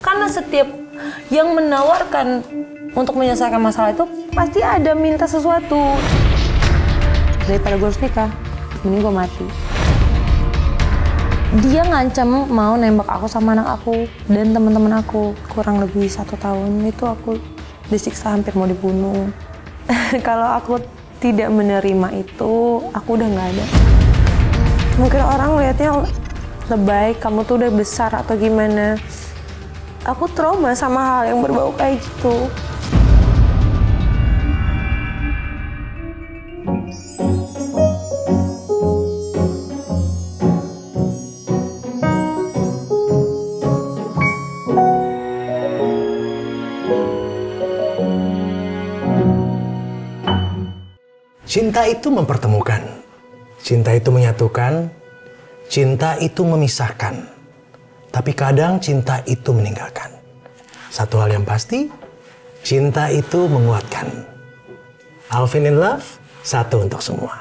Karena setiap yang menawarkan untuk menyelesaikan masalah itu pasti ada minta sesuatu. Daripada gue harus nikah, mending gue mati. Dia ngancam mau nembak aku sama anak aku dan teman-teman aku. Kurang lebih 1 tahun itu aku disiksa, hampir mau dibunuh. Kalau aku tidak menerima itu, aku udah nggak ada. Mungkin orang lihatnya lebay, kamu tuh udah besar atau gimana. Aku trauma sama hal yang berbau kayak gitu. Cinta itu mempertemukan, cinta itu menyatukan, cinta itu memisahkan. Tapi kadang cinta itu meninggalkan. Satu hal yang pasti, cinta itu menguatkan. Alvin in Love, satu untuk semua.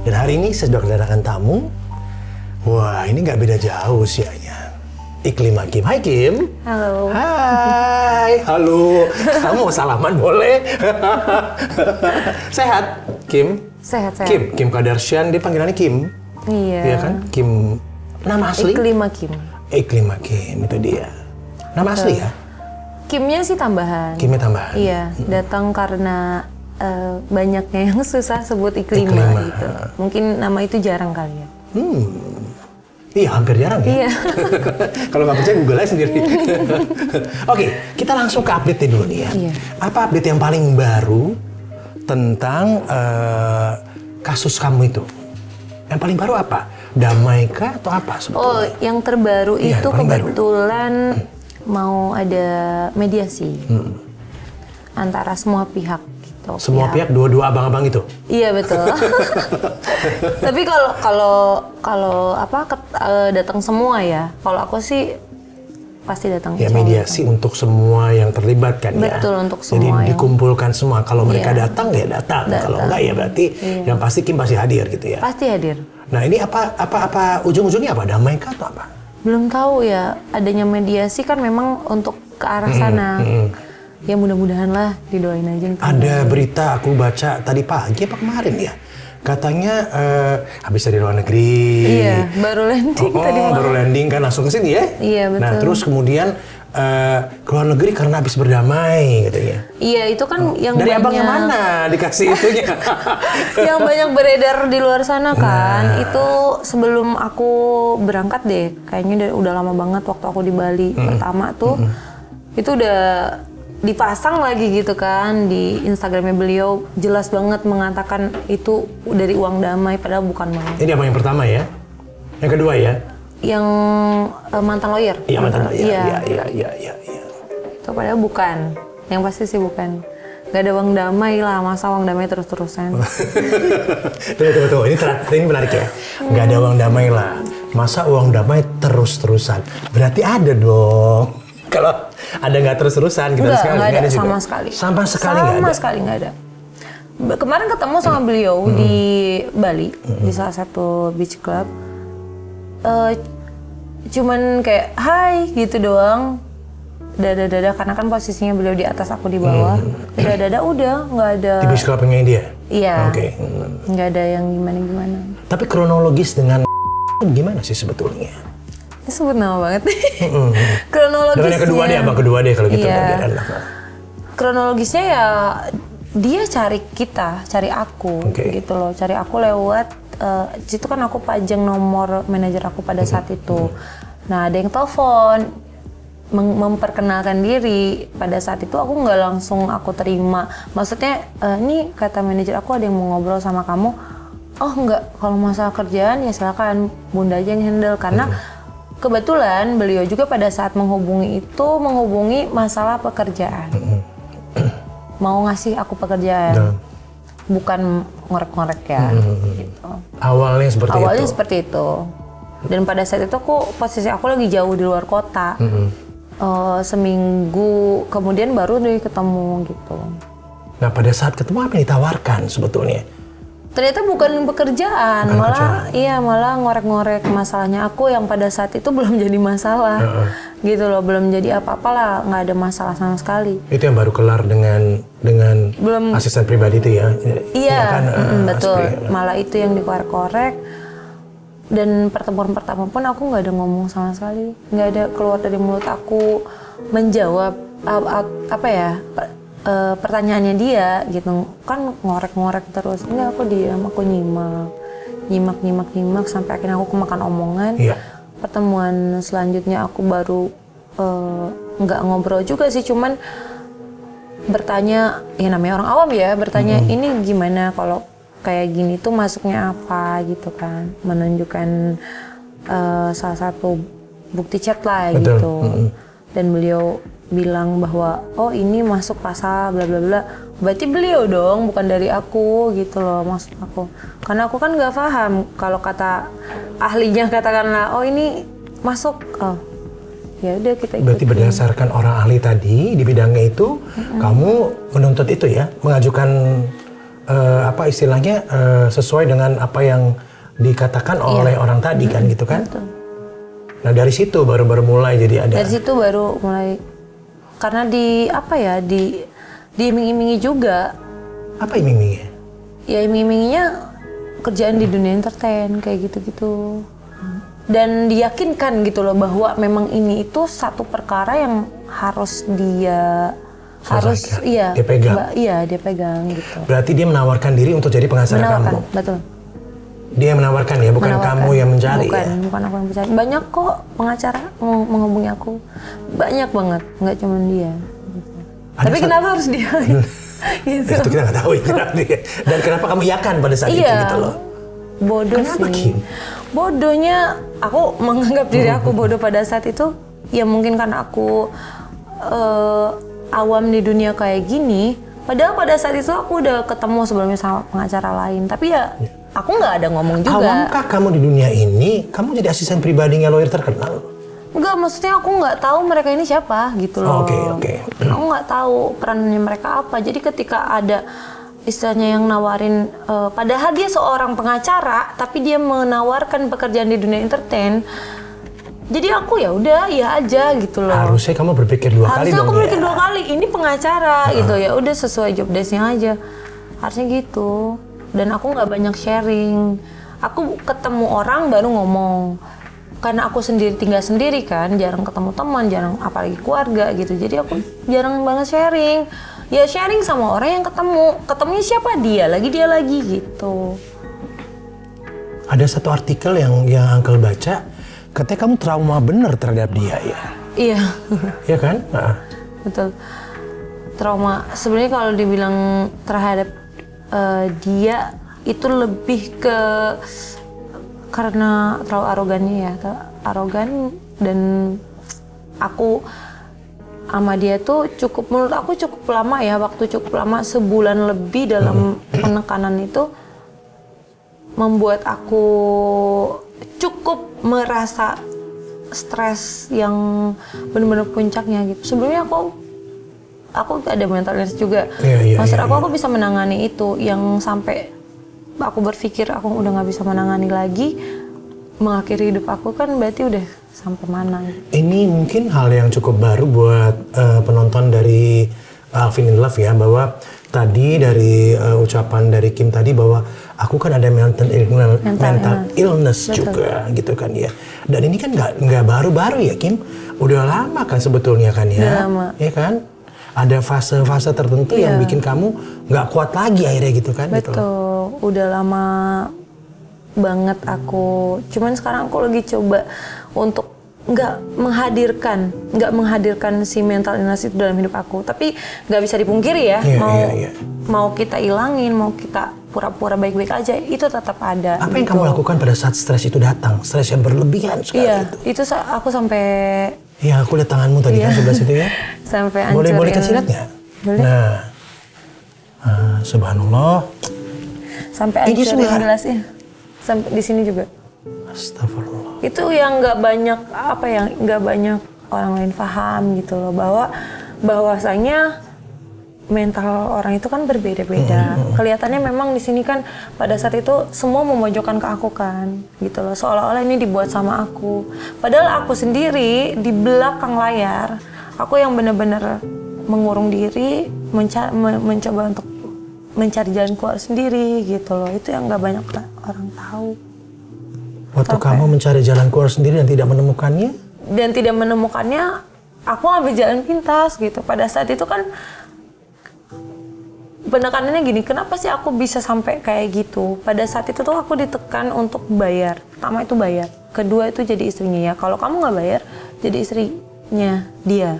Dan hari ini saya sudah kedatangan tamu. Wah, ini nggak beda jauh usianya. Iklim Hakim. Hai Kim. Halo. Hai. Halo. Kamu mau salaman boleh? Sehat, Kim? Sehat. Kim Kardashian, dia panggilannya Kim. Iya. Iya kan? Kim. Nama asli? Iklim Hakim. Iklim Hakim, itu dia. Nama asli ya? Kimnya sih tambahan. Kimnya tambahan. Iya, datang karena banyaknya yang susah sebut Iklima gitu. Mungkin nama itu jarang kali ya. Iya, hampir jarang ya. Iya. Kalau nggak percaya Google aja sendiri. Oke, kita langsung ke update dulu nih ya. Iya. Apa update yang paling baru tentang kasus kamu itu? Yang paling baru apa? Damai kah atau apa sebetulnya? Oh, yang terbaru Iya, itu paling baru. kebetulan mau ada mediasi antara semua pihak. Gitu, Semua pihak dua-dua abang-abang itu? Iya betul. Tapi kalau datang semua ya. Kalau aku sih pasti datang. Ya mediasi untuk semua yang terlibat kan ya. Betul, untuk Jadi semua. dikumpulkan semua. Kalau mereka Iya. datang ya datang. Kalau enggak ya berarti yang pasti Kim pasti hadir gitu ya. Pasti hadir. Nah ini apa ujung-ujungnya apa? Damai kah atau apa? Belum tahu ya. Adanya mediasi kan memang untuk ke arah sana. Ya mudah-mudahan lah, didoain aja. Ada berita aku baca tadi pagi apa kemarin ya. Katanya habis dari luar negeri. Iya, baru landing tadi malam. Baru landing kan langsung ke sini ya. Iya, betul. Nah terus kemudian ke luar negeri karena habis berdamai katanya. Iya, itu kan yang dari banyak, abang yang mana dikasih itunya? yang banyak beredar di luar sana kan. Itu sebelum aku berangkat deh, kayaknya udah lama banget waktu aku di Bali pertama tuh. Itu udah dipasang lagi gitu kan di Instagramnya beliau, jelas banget mengatakan itu dari uang damai, padahal bukan banget. Ini abang yang pertama ya? Yang kedua ya? Yang mantan lawyer. Iya mantan lawyer. Iya. Itu padahal bukan. Yang pasti sih bukan. Gak ada uang damai lah, masa uang damai terus-terusan. Tunggu. Ini menarik ya. Gak ada uang damai lah. Masa uang damai terus-terusan? Berarti ada dong. Kalau ada nggak terus-terusan gitu sekali? Nggak ada juga. sama sekali. Sama sekali nggak ada? Sama sekali nggak ada. Kemarin ketemu sama beliau di Bali, di salah satu beach club. Cuman kayak hai gitu doang. Dada karena kan posisinya beliau di atas, aku di bawah. Dada udah nggak ada. Di beach club-nya dia? Iya. Oke. Nggak ada yang gimana. Tapi kronologis dengan gimana sih sebetulnya? Ini sebut nama banget. Kronologisnya. Dengan yang kedua deh, abang kedua deh kalau gitu. Iya. Kronologisnya ya dia cari aku gitu loh. Cari aku lewat, situ kan aku pajang nomor manajer aku pada saat itu. Nah ada yang telepon, memperkenalkan diri. Pada saat itu aku nggak langsung aku terima. Maksudnya, ini kata manajer aku ada yang mau ngobrol sama kamu. Oh enggak, kalau masalah kerjaan ya silakan Bunda aja yang handle. Karena kebetulan beliau juga pada saat menghubungi masalah pekerjaan. Mau ngasih aku pekerjaan. Bukan ngorek-ngorek ya. Gitu. Awalnya seperti itu? Dan pada saat itu posisi aku lagi jauh di luar kota. Seminggu kemudian baru deh ketemu gitu. Nah pada saat ketemu apa yang ditawarkan sebetulnya? Ternyata bukan pekerjaan, malah ngorek-ngorek masalahnya aku yang pada saat itu belum jadi masalah, gitu loh, belum jadi apa-apa lah, nggak ada masalah sama sekali. Itu yang baru kelar dengan belum, asisten pribadi itu ya? Iya, kan, betul. Malah itu yang dikorek-korek. Dan pertemuan pertama pun aku nggak ada ngomong sama sekali, nggak ada keluar dari mulut aku menjawab pertanyaannya dia gitu kan, ngorek-ngorek terus. Enggak, aku diam, aku nyimak sampai akhirnya aku kemakan omongan. Pertemuan selanjutnya aku baru nggak ngobrol juga sih, cuman bertanya, ya namanya orang awam ya, bertanya ini gimana kalau kayak gini tuh masuknya apa gitu kan, menunjukkan salah satu bukti chat lah. Betul. Gitu. Dan beliau bilang bahwa oh ini masuk pasal bla bla bla, berarti beliau dong, bukan dari aku gitu loh, maksud aku. Karena aku kan nggak paham kalau kata ahlinya katakanlah oh ini masuk, oh ya udah kita ikutin. Berarti berdasarkan orang ahli tadi di bidangnya itu, kamu menuntut itu ya, mengajukan apa istilahnya sesuai dengan apa yang dikatakan oleh orang tadi kan gitu kan? Betul. Nah dari situ baru mulai jadi ada. Dari situ baru mulai. Karena diiming-imingi juga. Apa iming-imingnya? Ya iming-iminginya kerjaan di dunia entertain kayak gitu-gitu. Dan diyakinkan gitu loh bahwa memang ini itu satu perkara yang harus dia dia pegang. Dia pegang gitu. Berarti dia menawarkan diri untuk jadi pengacara kamu. Betul. Dia menawarkan ya, bukan kamu yang mencari. Bukan aku yang mencari. Banyak kok pengacara menghubungi aku. Banyak banget, nggak cuma dia. Gitu. Tapi kenapa harus dia? Gitu. Itu kita nggak tahu ya. Dan kenapa kamu yakan pada saat itu gitu loh? Bodoh kenapa, sih. Kim? Bodohnya aku menganggap diri aku bodoh pada saat itu. Ya mungkin karena aku awam di dunia kayak gini. Padahal pada saat itu aku udah ketemu sebelumnya sama pengacara lain. Tapi ya aku nggak ada ngomong juga. Awamkah kamu di dunia ini? Kamu jadi asisten pribadinya lawyer terkenal? Enggak, maksudnya aku nggak tahu mereka ini siapa gitu loh. Oke. Aku nggak tahu perannya mereka apa. Jadi ketika ada istilahnya yang nawarin, padahal dia seorang pengacara, tapi dia menawarkan pekerjaan di dunia entertain. Jadi aku ya udah ya aja gitu loh. Harusnya kamu berpikir dua kali dong. Harusnya aku berpikir dua kali. Ini pengacara gitu ya. Udah sesuai job desk-nya aja. Harusnya gitu. Dan aku nggak banyak sharing. Aku ketemu orang baru ngomong. Karena aku tinggal sendiri kan, jarang ketemu teman, jarang apalagi keluarga gitu. Jadi aku jarang banget sharing. Ya sharing sama orang yang ketemu. Ketemunya siapa? Dia lagi gitu. Ada satu artikel yang Uncle baca, katanya kamu trauma bener terhadap dia ya? Iya. Iya kan? Betul. Trauma. Sebenarnya kalau dibilang terhadap dia itu lebih ke karena terlalu arogannya ya, arogan. Dan aku sama dia tuh menurut aku cukup lama ya, waktu cukup lama, sebulan lebih dalam penekanan itu membuat aku cukup merasa stres yang benar-benar puncaknya gitu. Sebelumnya aku ada mental illness juga. Maksud aku bisa menangani itu, yang sampai aku berpikir aku udah nggak bisa menangani lagi, mengakhiri hidup aku kan berarti udah sampai mana. Ini mungkin hal yang cukup baru buat penonton dari Alvin in Love ya, bahwa tadi dari ucapan dari Kim tadi bahwa aku kan ada mental illness juga gitu kan ya. Dan ini kan nggak baru-baru ya Kim, udah lama kan sebetulnya kan ya. Udah lama. Ya kan? Ada fase-fase tertentu yang bikin kamu nggak kuat lagi akhirnya gitu kan? Betul, gitu. Udah lama banget aku. Cuman sekarang aku lagi coba untuk nggak menghadirkan si mental illness itu dalam hidup aku. Tapi nggak bisa dipungkiri ya, mau kita ilangin, mau kita pura-pura baik-baik aja, itu tetap ada. Apa yang kamu lakukan pada saat stres itu datang? Stres yang berlebihan sekali itu aku sampai... Ya, aku lihat tanganmu tadi kan sebelah situ ya. Sampai hancur. Boleh kasih lihat nggak? Boleh. Nah, subhanallah. Sampai hancurin gelasnya. Sampai di sini juga. Astagfirullah. Itu yang nggak banyak orang lain paham gitu loh, bahwasanya mental orang itu kan berbeda-beda. Kelihatannya memang di sini kan pada saat itu semua memojokkan ke aku kan, gitu loh. Seolah-olah ini dibuat sama aku. Padahal aku sendiri di belakang layar, aku yang benar-benar mengurung diri, mencoba untuk mencari jalan keluar sendiri, gitu loh. Itu yang nggak banyak orang tahu. Waktu kamu mencari jalan keluar sendiri dan tidak menemukannya? Dan tidak menemukannya, aku ambil jalan pintas gitu. Pada saat itu kan penekanannya gini, kenapa sih aku bisa sampai kayak gitu? Pada saat itu tuh aku ditekan untuk bayar. Pertama itu bayar, kedua itu jadi istrinya ya. Kalau kamu nggak bayar, jadi istrinya dia.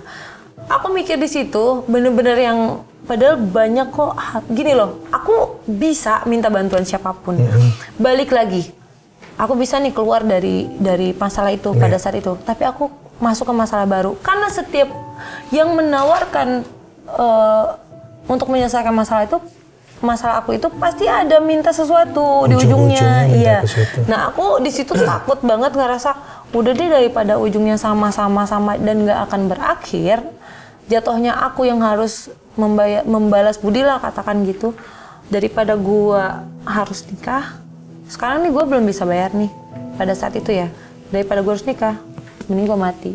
Aku mikir di situ bener-bener yang padahal banyak kok. Gini loh, aku bisa minta bantuan siapapun. Balik lagi, aku bisa nih keluar dari masalah itu pada saat itu. Tapi aku masuk ke masalah baru karena setiap yang menawarkan untuk menyelesaikan masalah aku itu pasti ada minta sesuatu di ujungnya. Iya. Nah, aku di situ takut banget ngerasa udah deh daripada ujungnya sama dan nggak akan berakhir, jatuhnya aku yang harus membalas budi lah, katakan gitu, daripada gua harus nikah. Sekarang nih gua belum bisa bayar nih pada saat itu ya, daripada gua harus nikah mending gua mati.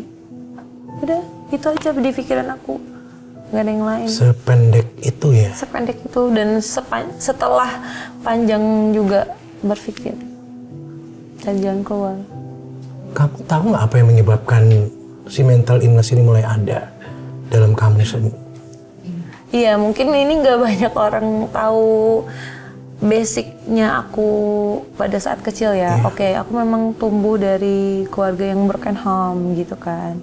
Udah itu aja di pikiran aku. Gak ada yang lain. Sependek itu ya? Sependek itu, dan setelah panjang juga berpikir cari jalan keluar. Kamu tahu nggak apa yang menyebabkan si mental illness ini mulai ada dalam kamu sendiri? Iya, mungkin ini nggak banyak orang tahu basicnya aku pada saat kecil ya. Oke, aku memang tumbuh dari keluarga yang broken home gitu kan.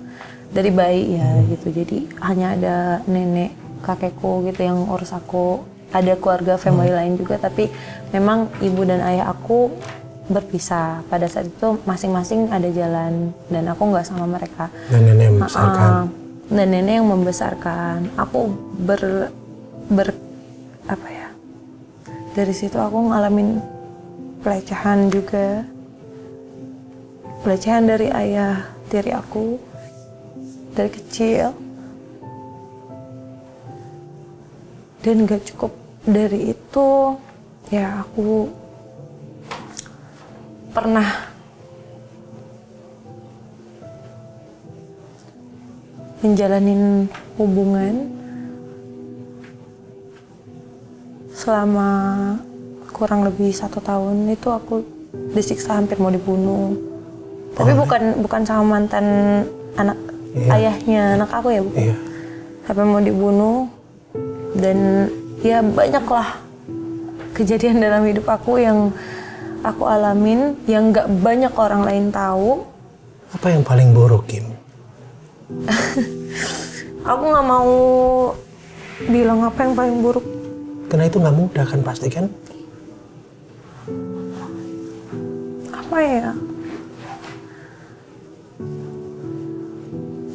Dari bayi ya gitu, jadi hanya ada nenek kakekku gitu yang urus aku, ada keluarga family lain juga, tapi memang ibu dan ayah aku berpisah pada saat itu, masing-masing ada jalan dan aku nggak sama mereka. Dan nenek yang membesarkan. Dan nenek yang membesarkan aku apa ya, dari situ aku ngalamin pelecehan juga, pelecehan dari ayah tiri aku dari kecil. Dan gak cukup dari itu, ya aku pernah menjalanin hubungan selama kurang lebih 1 tahun. Itu aku disiksa, hampir mau dibunuh. Tapi bukan sama mantan ayahnya anak aku ya, bukan. Sampai mau dibunuh. Dan ya banyaklah kejadian dalam hidup aku yang aku alamin yang gak banyak orang lain tahu. Apa yang paling buruk, Kim? Aku gak mau bilang apa yang paling buruk. Karena itu gak mudah kan, pasti kan? Apa ya?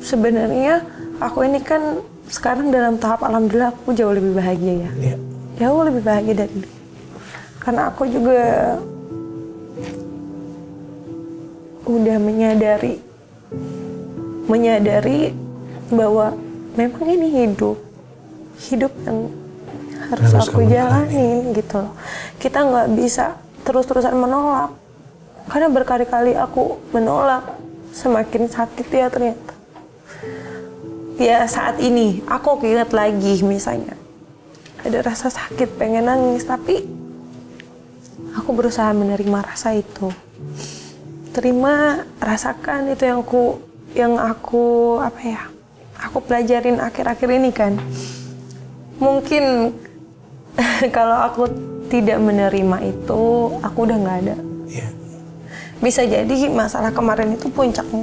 Sebenarnya aku ini kan sekarang dalam tahap alhamdulillah aku jauh lebih bahagia ya. Jauh lebih bahagia dari dulu. Karena aku juga udah menyadari bahwa memang ini hidup yang harus aku jalanin gitu loh. Kita nggak bisa terus-terusan menolak, karena berkali-kali aku menolak, semakin sakit ya ternyata. Ya saat ini aku ingat lagi misalnya ada rasa sakit, pengen nangis, tapi aku berusaha menerima rasa itu. Terima, rasakan, itu yang aku apa ya, aku pelajarin akhir-akhir ini kan. Mungkin kalau aku tidak menerima itu, aku udah nggak ada. Bisa jadi masalah kemarin itu puncaknya.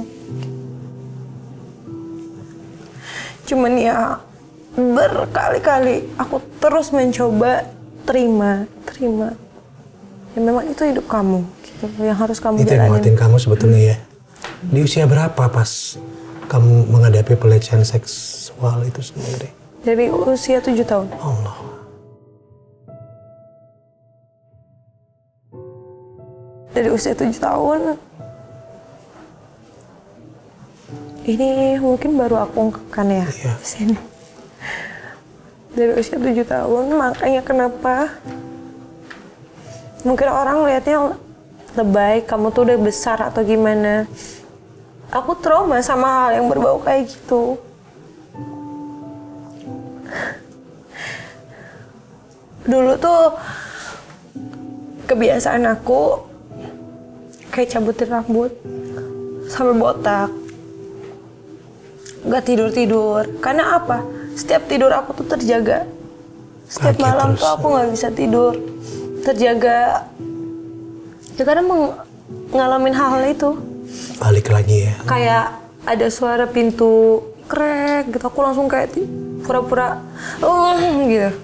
Cuman ya berkali-kali aku terus mencoba terima. Ya memang itu hidup kamu, gitu, yang harus kamu jalanin. Itu yang nguatin kamu sebetulnya ya. Di usia berapa pas kamu menghadapi pelecehan seksual itu sendiri? Dari usia 7 tahun. Allah. Dari usia 7 tahun. Ini mungkin baru aku ungkapkan ya di sini. Dari usia 7 tahun, makanya kenapa mungkin orang lihatnya lebay, kamu tuh udah besar atau gimana. Aku trauma sama hal yang berbau kayak gitu. Dulu tuh kebiasaan aku kayak cabutin rambut sampai botak. Gak tidur-tidur. Karena apa? Setiap tidur aku tuh terjaga. Setiap malam tuh aku gak bisa tidur. Terjaga. Ya karena ngalamin hal itu. Balik lagi ya. Kayak ada suara pintu krek gitu. Aku langsung kayak pura-pura gitu.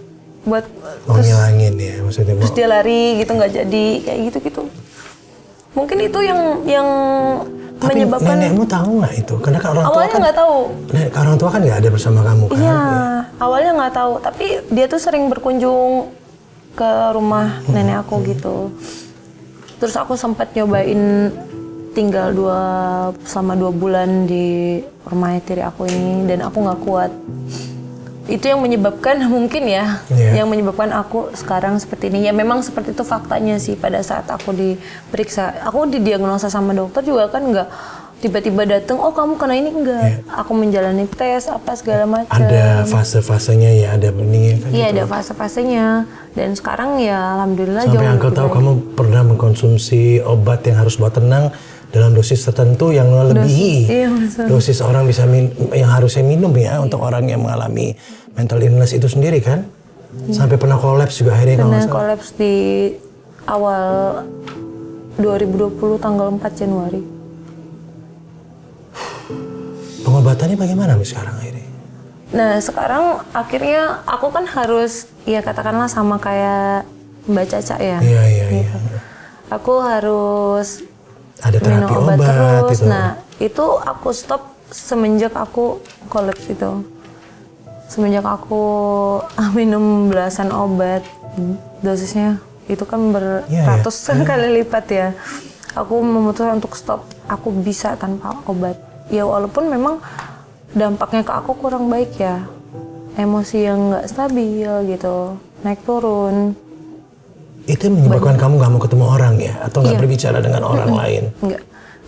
Buat mau ngilangin ya maksudnya. Terus dia lari gitu, nggak jadi kayak gitu. Mungkin itu yang tapi menyebabkan. Nenekmu tahu nggak itu? Karena kan orang tua awalnya kan nggak tahu. Orang tua kan nggak ada bersama kamu kan? Iya, awalnya nggak tahu. Tapi dia tuh sering berkunjung ke rumah nenek aku gitu. Terus aku sempat nyobain tinggal selama 2 bulan di rumah tiri aku ini dan aku nggak kuat. Itu yang menyebabkan mungkin ya, yang menyebabkan aku sekarang seperti ini. Ya memang seperti itu faktanya sih. Pada saat aku diperiksa, aku didiagnosa sama dokter juga kan nggak tiba-tiba datang, oh kamu kena ini, enggak. Aku menjalani tes apa segala macam. Ada fase-fasenya ya, ada beningnya kan? Iya ada fase-fasenya. Dan sekarang ya alhamdulillah sampai Uncle tahu kamu pernah mengkonsumsi obat yang harus buat tenang dalam dosis tertentu yang melebihi dosis orang bisa yang harusnya minum ya untuk orang yang mengalami mental illness itu sendiri kan? Sampai pernah kolaps juga akhirnya. Pernah kolaps di awal 2020 tanggal 4 Januari. Pengobatannya bagaimana sekarang akhirnya? Nah sekarang akhirnya aku kan harus ya katakanlah sama kayak Mbak Caca ya. Iya. Aku harus ada terapi minum obat terus. Itu. Nah itu aku stop semenjak aku kolaps itu. Semenjak aku minum belasan obat, dosisnya itu kan beratusan kali lipat ya. Aku memutuskan untuk stop. Aku bisa tanpa obat. Ya walaupun memang dampaknya ke aku kurang baik ya. Emosi yang nggak stabil gitu, naik turun. Itu yang menyebabkan kamu nggak mau ketemu orang ya? Atau nggak berbicara dengan orang lain?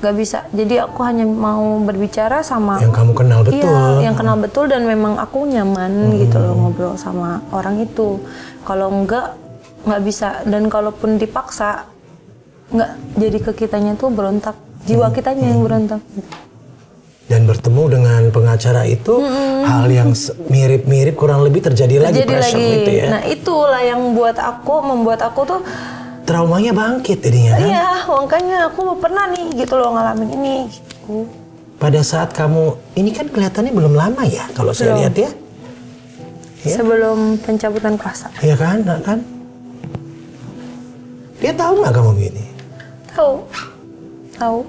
Nggak bisa. Jadi aku hanya mau berbicara sama yang kamu kenal betul. Iya, yang kenal betul dan memang aku nyaman gitu loh ngobrol sama orang itu. Kalau nggak bisa. Dan kalaupun dipaksa, nggak jadi ke kitanya tuh berontak. Jiwa kitanya yang berontak. Dan bertemu dengan pengacara itu hal yang mirip-mirip kurang lebih terjadi lagi pressure gitu ya. Nah itulah yang membuat aku tuh traumanya bangkit jadinya kan? Iya, makanya aku pernah nih gitu loh ngalamin ini. Gitu. Pada saat kamu, ini kan kelihatannya belum lama ya kalau saya lihat ya? Sebelum pencabutan kuasa. Iya kan, kan? Dia tahu nggak kamu begini? Tahu.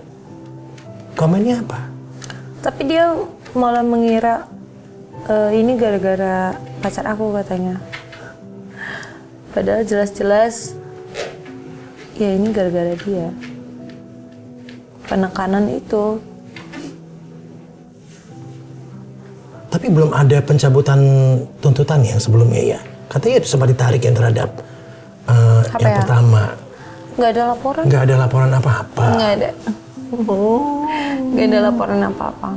Komennya apa? Tapi dia malah mengira ini gara-gara pacar aku katanya. Padahal jelas-jelas ya ini gara-gara dia. Penekanan itu. Tapi belum ada pencabutan tuntutan yang sebelumnya ya? Katanya sempat ditarik yang terhadap yang pertama. Nggak ada laporan? Nggak ada laporan apa-apa? Nggak ada. Nggak ada laporan apa-apa.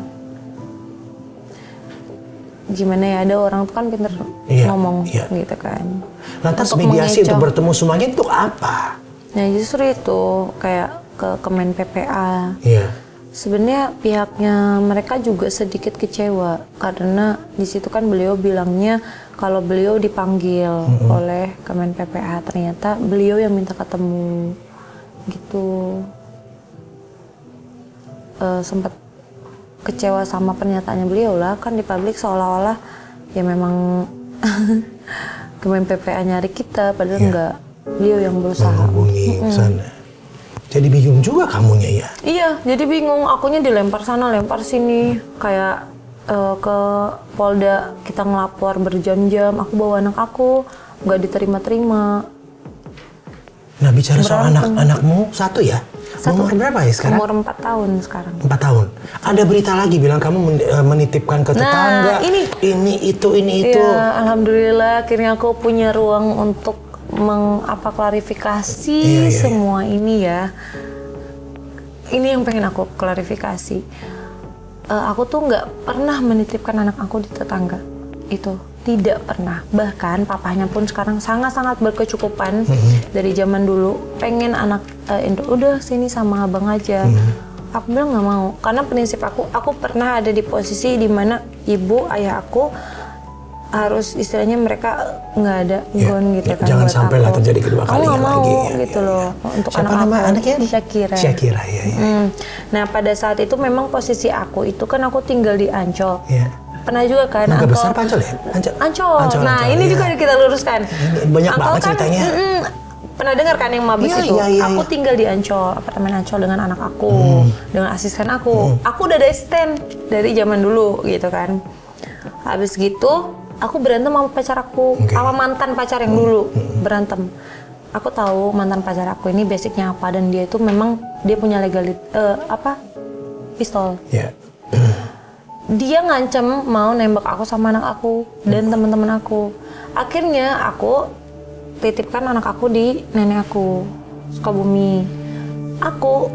Gimana ya, ada orang tuh kan pinter ngomong gitu kan. Lantas mediasi untuk bertemu semuanya itu apa? Nah justru itu kayak ke Kemen PPA. Iya. Sebenarnya pihaknya mereka juga sedikit kecewa karena di situ kan beliau bilangnya kalau beliau dipanggil oleh Kemen PPA, ternyata beliau yang minta ketemu gitu. Sempat kecewa sama pernyataannya beliau lah, kan di publik seolah-olah ya memang Kemen PPA nyari kita padahal enggak, beliau yang berusaha menghubungi sana. Jadi bingung juga kamunya ya? Iya, jadi bingung, akunya dilempar sana lempar sini kayak ke Polda kita ngelapor berjam-jam, aku bawa anak aku nggak diterima-terima. Nah bicara soal anak-anakmu satu ya? Umur berapa ya sekarang? Umur 4 tahun sekarang. 4 tahun. Ada berita lagi bilang kamu menitipkan ke tetangga. Nah, ini itu. Ya, alhamdulillah akhirnya aku punya ruang untuk klarifikasi semua ini ya. Ini yang pengen aku klarifikasi. Aku tuh nggak pernah menitipkan anak aku di tetangga. Itu tidak pernah. Bahkan papahnya pun sekarang sangat-sangat berkecukupan dari zaman dulu. Pengen anak udah sini sama abang aja. Aku bilang nggak mau. Karena prinsip aku pernah ada di posisi dimana ibu ayah aku harus istilahnya mereka nggak ada gon gitu kan. Jangan sampai lah terjadi kedua kalinya lagi. Gitu loh. Untuk siapa nama anaknya? Syakira. Ya. Nah pada saat itu memang posisi aku itu kan aku tinggal di Ancol. Pernah juga kan? Agak besar apa Ancol ya? Ancol. Nah ini juga kita luruskan. Banyak banget ceritanya. Pernah dengar kan yang Mabes itu? Aku tinggal di Ancol, apartemen Ancol dengan anak aku, dengan asisten aku. Aku udah ada asisten dari zaman dulu gitu kan. Habis gitu aku berantem sama pacar aku, sama mantan pacar yang dulu berantem. Aku tahu mantan pacar aku ini basicnya apa dan dia itu memang dia punya pistol. Dia ngancem mau nembak aku sama anak aku dan teman-teman aku. Akhirnya aku titipkan anak aku di nenek aku Sukabumi. Aku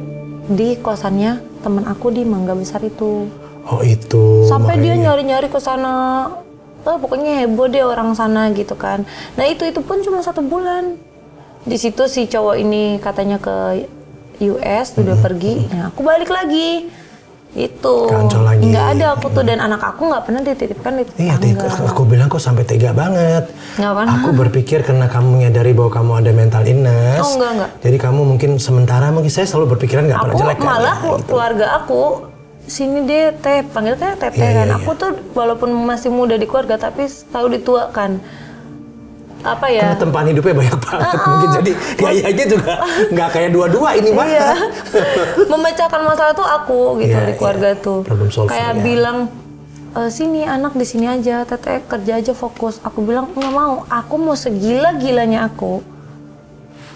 di kosannya teman aku di Mangga Besar itu. Oh itu. Sampai dia nyari-nyari ke sana. Pokoknya heboh deh orang sana gitu kan. Nah itu pun cuma 1 bulan. Di situ si cowok ini katanya ke US udah pergi. Nah aku balik lagi. Itu nggak ada aku tuh dan anak aku nggak pernah dititipkan di tetangga. Aku bilang kok sampai tega banget. Nggak pernah. Aku berpikir karena kamu menyadari bahwa kamu ada mental illness. Enggak. Jadi kamu mungkin sementara saya selalu berpikiran nggak pernah jelek kan. Malah keluarga aku sini deh panggil teteh kan. Aku tuh walaupun masih muda di keluarga tapi tahu dituakan. Karena tempaan hidupnya banyak banget mungkin jadi gayanya juga nggak kayak dua-dua ini mah. Memecahkan masalah tuh aku gitu di keluarga tuh. Kayak bilang sini anak di sini aja, teteh kerja aja fokus. Aku bilang nggak mau. Aku mau segila-gilanya aku.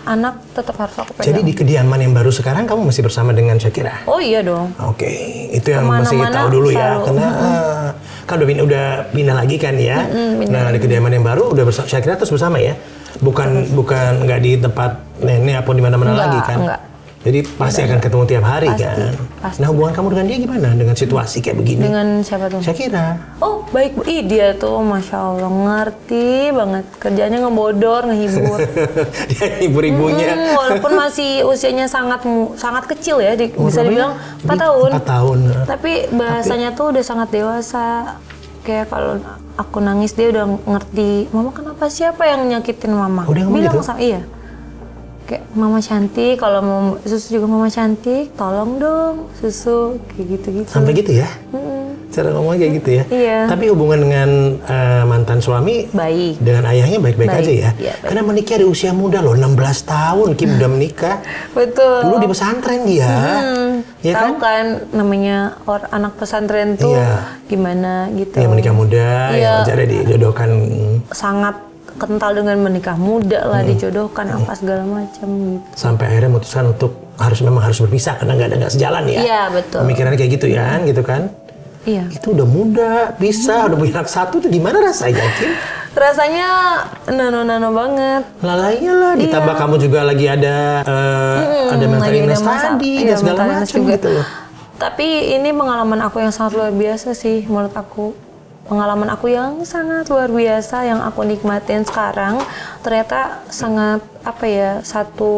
Anak tetap harus aku pegang. Jadi di kediaman yang baru sekarang kamu masih bersama dengan Syakira? Oh iya dong. Oke, itu yang masih tahu dulu ya. Karena kan udah pindah lagi kan ya. Nah di kediaman yang baru udah bersama Syakira terus bersama ya. Bukan nggak di tempat nenek apa di mana-mana lagi kan? Enggak. Jadi pasti akan ketemu tiap hari kan? Pasti. Nah hubungan kamu dengan dia gimana? Dengan situasi kayak begini? Dengan siapa tuh? Syakira. Oh baik, dia tuh Masya Allah ngerti banget. Kerjanya ngebodor, ngehibur. Dia hibur ibunya. Walaupun masih usianya sangat kecil ya, bisa dibilang 4 tahun. 4 tahun. Tapi bahasanya tuh udah sangat dewasa. Kayak kalau aku nangis dia udah ngerti. Mama kenapa, siapa yang nyakitin mama? Udah bilang gitu? Iya. Kayak mama cantik, kalau mau susu juga mama cantik, tolong dong susu, kayak gitu-gitu. Sampai gitu ya? Cara ngomongnya kayak gitu ya? Iya. Tapi hubungan dengan mantan suami, baik. Dengan ayahnya baik-baik aja ya? Iya, karena menikah di usia muda loh, 16 tahun Kim udah menikah. Betul. Dulu di pesantren dia. Ya tahu kan namanya anak pesantren tuh gimana gitu. Ya menikah muda, ya wajar dijodohkan. Sangat kental dengan menikah muda lah, dijodohkan apa segala macam gitu. Sampai akhirnya memutuskan untuk memang harus berpisah karena nggak sejalan ya. Iya betul. Pemikirannya kayak gitu ya, gitu kan? Iya. Itu udah muda, bisa, udah punya anak 1 tuh gimana rasanya, Kim? Rasanya nano banget. Lalainya lah, ditambah kamu juga lagi ada mental illness tadi dan segala macam gitu loh. Tapi ini pengalaman aku yang sangat luar biasa sih menurut aku. Pengalaman aku yang sangat luar biasa yang aku nikmatin sekarang ternyata sangat satu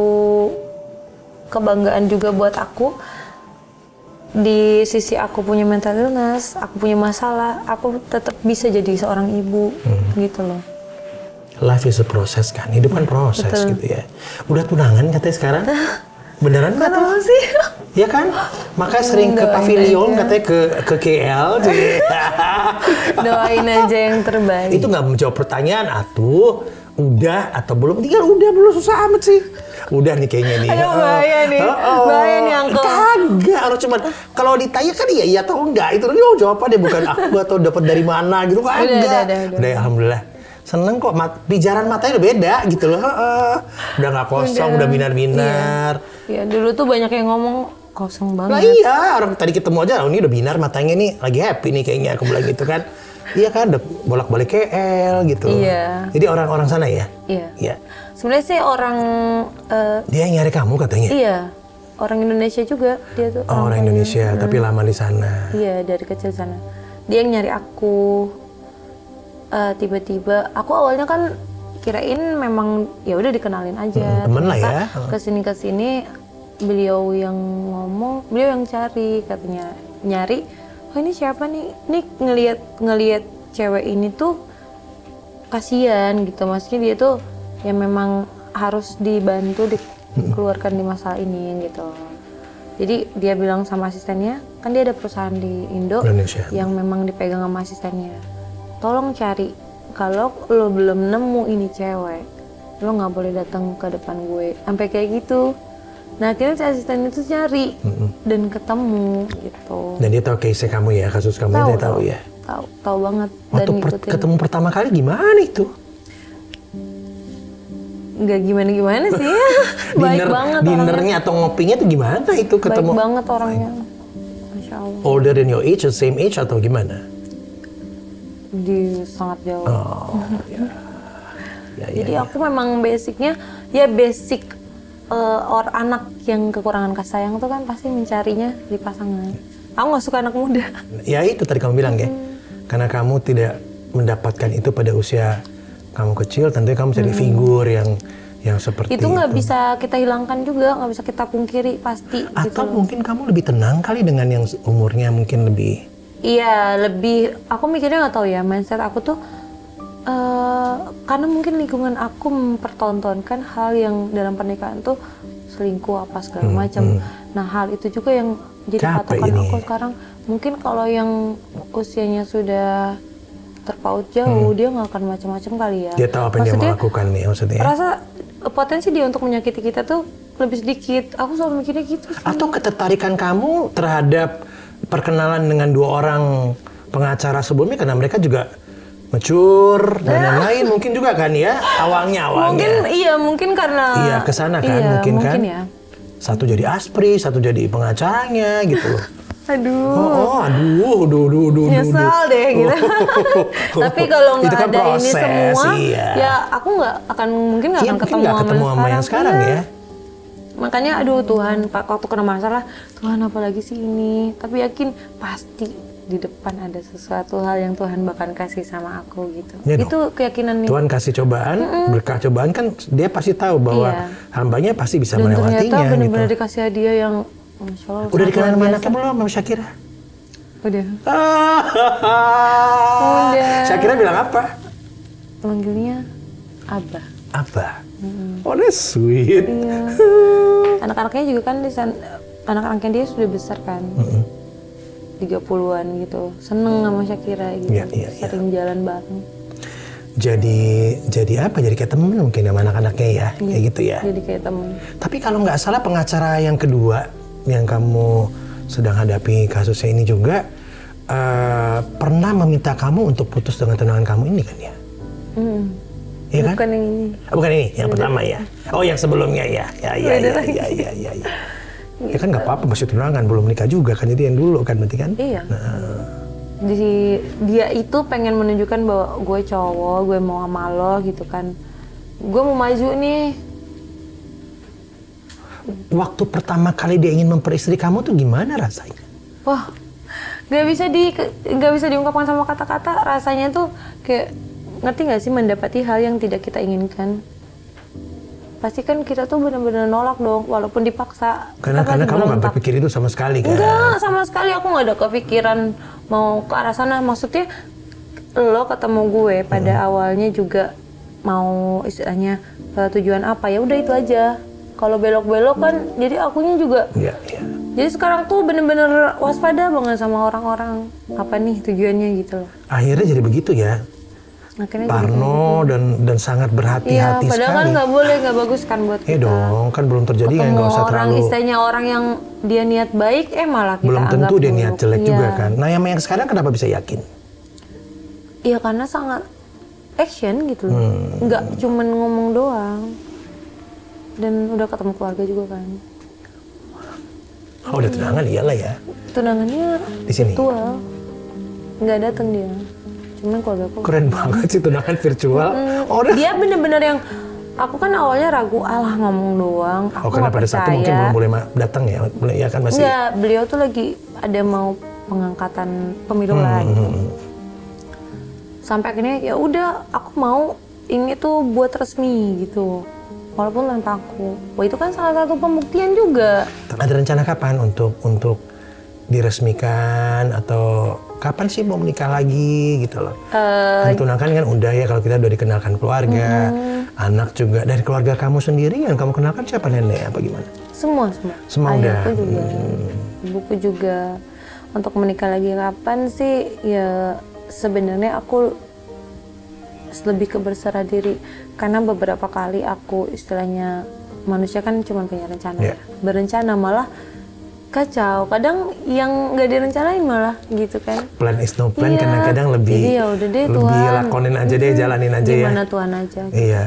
kebanggaan juga buat aku. Di sisi aku punya mental illness, aku punya masalah, aku tetap bisa jadi seorang ibu gitu loh. Life is a process kan, hidup kan proses. Betul. Gitu ya. Udah tunangan katanya sekarang? Beneran nggak tahu sih? Ya kan? Makanya sering ke pavilion katanya ke KL. Doain aja yang terbaik. Itu nggak menjawab pertanyaan atuh. Udah atau belum? Tinggal udah belum, susah amat sih. Udah nih kayaknya nih. Aduh bahaya nih. Bahaya nih Angko. Kagak, orang cuman kalau ditanya kan iya atau enggak. Itu jawab aja bukan aku atau dapat dari mana gitu. Kagak. Udah alhamdulillah. seneng kok. Pijaran matanya udah beda gitu loh. Udah nggak kosong, udah binar-binar. Iya, dulu tuh banyak yang ngomong kosong banget. Lah iya, orang tadi ketemu aja, ini udah binar matanya nih, lagi happy nih kayaknya, aku bilang gitu kan. Iya kan, udah bolak-balik KL gitu. Iya. Jadi orang-orang sana ya? Iya. Iya. Sebenarnya sih orang... dia yang nyari kamu katanya? Iya. Orang Indonesia juga dia tuh. Oh, orang Indonesia, tapi lama di sana. Iya, dari kecil sana. Dia yang nyari aku. Tiba-tiba, aku awalnya kan kirain memang ya udah dikenalin aja. Temen lah ya. Kesini beliau yang ngomong, beliau yang cari, katanya nyari. Oh ini siapa nih? Nih ngelihat cewek ini tuh kasihan gitu. Maksudnya dia tuh ya memang harus dibantu dikeluarkan di masalah ini gitu. Jadi dia bilang sama asistennya, kan dia ada perusahaan di Indonesia yang memang dipegang sama asistennya. Tolong cari, kalau lo belum nemu ini cewek, lo nggak boleh datang ke depan gue. Sampai kayak gitu. Nah akhirnya si asisten itu cari dan ketemu gitu. Dan dia tahu case kamu ya, kasus kamu itu dia tahu ya? Tahu banget. Waktu ketemu pertama kali gimana itu? Nggak gimana-gimana sih. Baik banget orangnya. Dinernya atau ngopinya tuh gimana itu ketemu? Baik banget orangnya. Masya Allah. Older than your age, same age atau gimana? Sangat jauh. Oh, ya. Jadi aku memang basicnya, ya basic anak yang kekurangan kasih sayang tuh kan pasti mencarinya di pasangan. Aku nggak suka anak muda. Ya itu tadi kamu bilang ya, karena kamu tidak mendapatkan itu pada usia kamu kecil, tentunya kamu cari figur yang seperti itu. Nggak bisa kita hilangkan juga, nggak bisa kita pungkiri pasti. Atau gitu mungkin kamu lebih tenang kali dengan yang umurnya mungkin lebih. Iya, lebih. Aku mikirnya nggak tahu ya, mindset aku tuh karena mungkin lingkungan aku mempertontonkan hal yang dalam pernikahan tuh selingkuh apa segala macam. Nah hal itu juga yang jadi patokan aku sekarang. Mungkin kalau yang usianya sudah terpaut jauh, dia nggak akan macam-macam kali ya. Dia tahu apa yang dia mau lakukan nih maksudnya. Rasa potensi dia untuk menyakiti kita tuh lebih sedikit. Aku selalu mikirnya gitu sih. Atau ketertarikan kamu terhadap perkenalan dengan dua orang pengacara sebelumnya karena mereka juga mature dan yang lain mungkin juga kan ya awalnya. Mungkin karena kesana kan iya, mungkin kan ya. Satu jadi aspri, satu jadi pengacaranya gitu loh. Aduh. Nyesal deh gitu. Tapi kalau nggak ada proses, ini semua, iya. ya aku nggak akan ketemu sama yang sekarang ya. Makanya aduh Tuhan, waktu kena masalah, Tuhan apalagi sih ini. Tapi yakin pasti di depan ada sesuatu hal yang Tuhan bakal kasih sama aku gitu. Ya itu keyakinan nih. Tuhan kasih cobaan, berkah cobaan kan dia pasti tahu bahwa hambanya pasti bisa melewatinya. Dan ternyata benar-benar dikasih hadiah yang Masya Allah. Udah dikenal mana belum sama Shakira? Udah. Shakira bilang apa? Manggilnya Abah. Abah? Oh that's sweet. Iya. Anak-anaknya juga kan anak-anaknya dia sudah besar kan. 30-an gitu, seneng sama Shakira gitu, sering jalan bareng. Jadi apa? Jadi kayak temen mungkin sama anak-anaknya ya, kayak gitu ya. Jadi kayak temen. Tapi kalau nggak salah pengacara yang kedua yang kamu sedang hadapi kasusnya ini juga pernah meminta kamu untuk putus dengan tunangan kamu ini kan ya? Iya kan? Bukan yang ini. Bukan ini, yang pertama ya. Oh yang sebelumnya ya. Ya. Ya kan nggak apa-apa masih tunangan, belum nikah juga kan, jadi yang dulu kan berarti kan? Iya. Dia itu pengen menunjukkan bahwa gue cowok, gue mau sama lo gitu kan. Gue mau maju nih. Waktu pertama kali dia ingin memperistri kamu tuh gimana rasanya? Wah, nggak bisa diungkapkan sama kata-kata. Rasanya tuh kayak, ngerti nggak sih, mendapati hal yang tidak kita inginkan. Pasti kan kita tuh benar-benar nolak dong, walaupun dipaksa. Karena kamu nggak berpikir itu sama sekali kan? Enggak, sama sekali aku nggak ada kepikiran mau ke arah sana. Maksudnya lo ketemu gue pada awalnya juga mau istilahnya tujuan apa, ya udah itu aja. Kalau belok-belok kan, jadi akunya juga. Iya. Jadi sekarang tuh bener-bener waspada banget sama orang-orang. Apa nih tujuannya gitu loh. Akhirnya jadi begitu ya? Akhirnya Parno dan sangat berhati-hati sekali. Padahal kan nggak boleh, nggak bagus kan buat kita. Dong, kan belum terjadi kan, nggak usah terlalu. Istilahnya orang yang dia niat baik, malah kita belum anggap tentu dia buruk. niat jelek juga kan. Nah yang sekarang kenapa bisa yakin? Iya karena sangat action gitu loh. Nggak cuman ngomong doang. Dan udah ketemu keluarga juga kan. Oh udah tunangan iyalah ya. Tunangannya di sini. virtual. Nggak datang dia. Cuman keluarga aku. Keren banget sih tunangan virtual. Dia bener-bener yang aku kan awalnya ragu, alah ngomong doang. Aku karena pada saat itu mungkin belum boleh datang ya, ya kan masih. Enggak, beliau tuh lagi ada mau pengangkatan pemilu lah gitu. Sampai akhirnya ya udah aku mau ini tuh buat resmi gitu. Walaupun tanpa aku. Wah itu kan salah satu pembuktian juga. Ada rencana kapan untuk diresmikan atau kapan sih mau menikah lagi gitu loh? Tunangan kan udah ya kalau kita udah dikenalkan keluarga, anak juga. Dari keluarga kamu sendiri yang kamu kenalkan siapa, nenek apa gimana? Semua. Udah. Ayahku juga, ibuku juga. Untuk menikah lagi kapan sih? Ya sebenarnya aku lebih ke berserah diri karena beberapa kali aku istilahnya manusia kan cuma punya rencana, berencana malah kacau. Kadang yang nggak direncanain malah gitu kan. Plan is no plan, kadang-kadang lebih. Jadi ya udah deh lebih Tuhan. lakonin aja deh, jalanin aja ya. Gimana Tuhan aja. Gitu. Iya.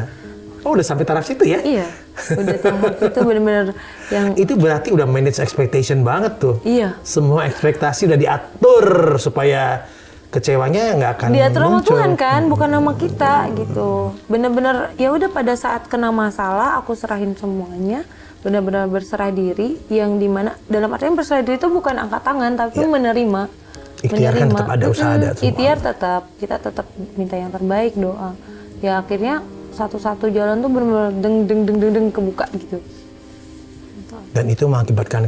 Oh udah sampai taraf situ ya? Iya. Udah tahap itu benar-benar yang. Itu berarti udah manage expectation banget tuh. Iya. Semua ekspektasi udah diatur supaya kecewanya nggak akan diatur sama muncul. Tuhan kan, bukan nama kita gitu. Bener-bener ya udah pada saat kena masalah aku serahin semuanya, benar-benar berserah diri. Yang dimana dalam artian berserah diri itu bukan angkat tangan tapi menerima. Ikhtiar kan tetap ada usaha ada semua. Ikhtiar tetap, kita tetap minta yang terbaik, doa. Ya akhirnya satu-satu jalan tuh benar-benar deng kebuka gitu. Dan itu mengakibatkan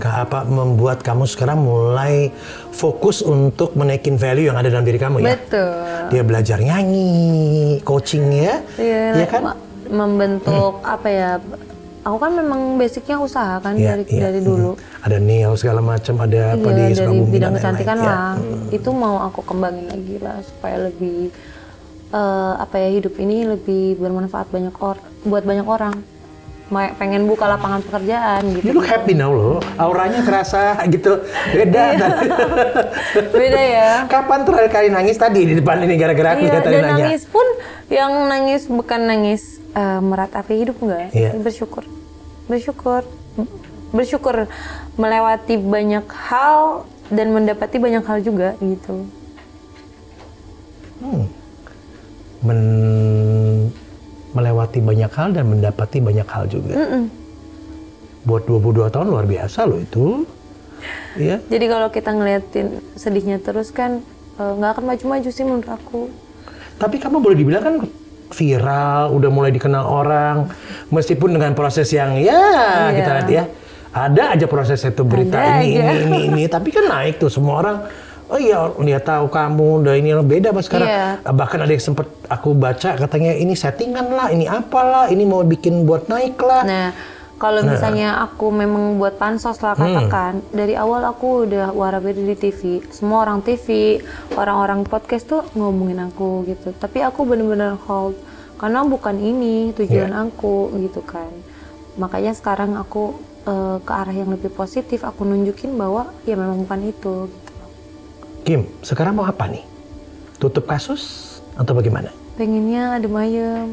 membuat kamu sekarang mulai fokus untuk menaikin value yang ada dalam diri kamu ya. Betul. Dia belajar nyanyi, coaching ya. Iya kan? Membentuk apa ya? Aku kan memang basicnya usaha kan dari dulu. Ada nail segala macam, ada apa di dari bidang kecantikan lain-lain, lah. Itu mau aku kembangin lagi lah supaya lebih hidup ini lebih bermanfaat buat banyak orang. Pengen buka lapangan pekerjaan gitu. You look happy now loh, auranya kerasa gitu, beda kan? Beda ya. Kapan terakhir kali nangis tadi di depan ini gara-gara aku tadi dan nanya? nangis pun yang nangis bukan nangis meratapi hidup enggak, bersyukur melewati banyak hal dan mendapati banyak hal juga gitu. Melewati banyak hal dan mendapati banyak hal juga. Buat 22 tahun luar biasa loh itu. Iya. Jadi kalau kita ngeliatin sedihnya terus kan nggak akan maju-maju sih menurut aku. Tapi kamu boleh dibilang kan viral, udah mulai dikenal orang, meskipun dengan proses yang kita lihat ya. Ada aja proses itu berita ini, tapi kan naik tuh semua orang. Oh iya, dia tahu kamu, udah ini beda mas sekarang. Bahkan ada yang sempet aku baca katanya ini settingan lah, ini apalah, ini mau bikin buat naik lah. Nah, kalau misalnya aku memang buat pansos lah katakan, dari awal aku udah warabiri di TV. Semua orang TV, orang-orang podcast tuh ngomongin aku gitu. Tapi aku bener-bener hold, karena bukan ini tujuan aku gitu kan. Makanya sekarang aku ke arah yang lebih positif, aku nunjukin bahwa ya memang bukan itu. Kim, sekarang mau apa nih? Tutup kasus atau bagaimana? Pengennya adem ayem.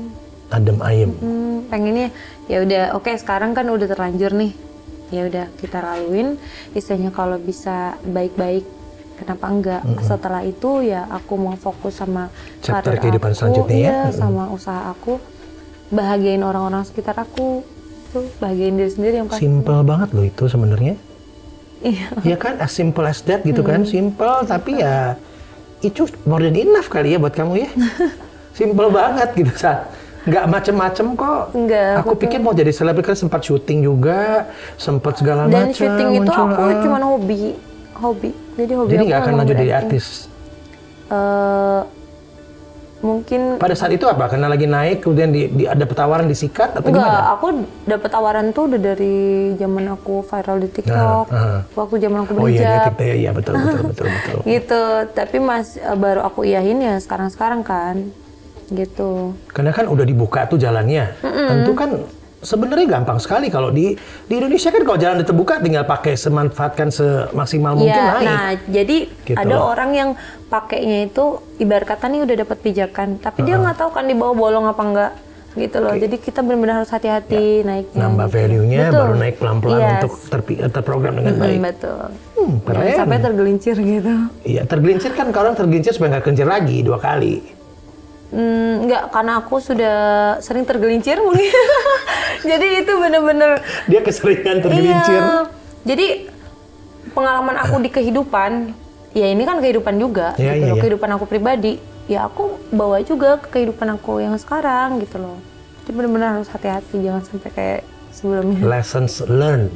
Adem ayem. Pengennya ya udah oke, sekarang kan udah terlanjur nih. Ya udah kita laluin. Istilahnya kalau bisa baik-baik, kenapa enggak? Setelah itu ya aku mau fokus sama chapter kehidupan selanjutnya ya. Sama usaha aku. Bahagiain orang-orang sekitar aku. Tuh, bahagiain diri sendiri yang pasti. Simple banget loh itu sebenarnya. Iya. Ya kan, as simple as that gitu kan, simple tapi ya itu more than enough kali ya buat kamu ya. Simple banget gitu, nggak macem-macem kok. Enggak. Aku pikir mau jadi selebriti, sempat syuting juga, sempat segala macam. Dan syuting itu aku cuma hobi. Jadi hobi. Jadi aku nggak akan lanjut jadi artis. Mungkin pada saat itu apa? Karena lagi naik kemudian ada tawaran disikat atau enggak, gimana? aku dapat tawaran tuh udah dari zaman aku viral di TikTok. Waktu zaman aku berhijab. Iya betul. Gitu, tapi baru aku iyahin ya sekarang kan. Gitu. Karena kan udah dibuka tuh jalannya. Tentu kan sebenarnya gampang sekali kalau di Indonesia kan kalau jalan terbuka tinggal pakai semanfaatkan semaksimal mungkin naik. Nah, jadi gitu ada loh. orang yang pakainya itu ibarat kata nih udah dapat pijakan, tapi dia nggak tahu kan di bawah bolong apa enggak gitu loh. Jadi kita benar-benar harus hati-hati naiknya. Nambah value-nya baru naik pelan-pelan untuk terprogram dengan baik. Betul. Keren. Jangan sampai tergelincir gitu. Iya, tergelincir kan orang tergelincir supaya nggak kencir lagi 2 kali. Enggak, karena aku sudah sering tergelincir mungkin. Jadi itu benar-benar Dia keseringan tergelincir. Iya. Jadi pengalaman aku di kehidupan, ya ini kan kehidupan juga, Iya, gitu iya, loh. iya. Kehidupan aku pribadi, ya aku bawa juga ke kehidupan aku yang sekarang gitu loh. Jadi benar-benar harus hati-hati, jangan sampai kayak sebelumnya. Lessons learned.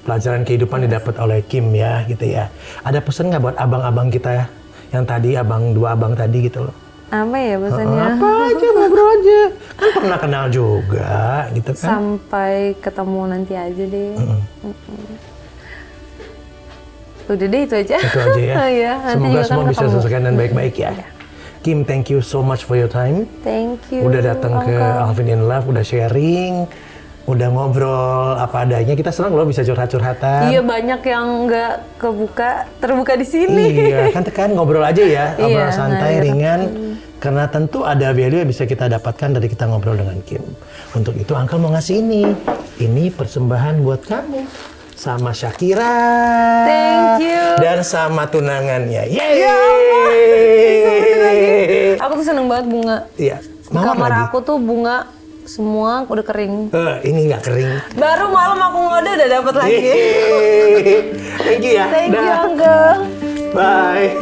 Pelajaran kehidupan didapat oleh Kim ya, gitu ya. Ada pesan nggak buat abang-abang kita ya? Yang tadi, 2 abang tadi gitu loh. Apa ya pesannya? Apa aja, ngobrol aja. Kan pernah kenal juga, gitu kan. Sampai ketemu nanti aja deh. Udah deh itu aja. Itu aja ya. Oh, iya. Nanti Semoga juga kan semua bisa ketemu. selesaikan dan baik-baik ya. Kim, thank you so much for your time. Thank you. Udah datang ke Uncle. Alvin in Love, udah sharing, udah ngobrol apa adanya. Kita senang loh bisa curhat-curhatan. Iya, banyak yang nggak terbuka di sini. Iya, kan ngobrol aja ya, ngobrol Iya, santai, ngalir. ringan. Karena tentu ada value yang bisa kita dapatkan dari kita ngobrol dengan Kim. Untuk itu Uncle mau ngasih ini. Ini persembahan buat kamu. Sama Shakira. Thank you. Dan sama tunangannya. Yeay! Aku tuh seneng banget bunga. Iya, Di mawar kamar lagi. aku tuh bunga semua udah kering. Ini nggak kering. Baru malam aku ngode udah dapet lagi. Thank you ya. Thank you, Dah. Uncle. Bye.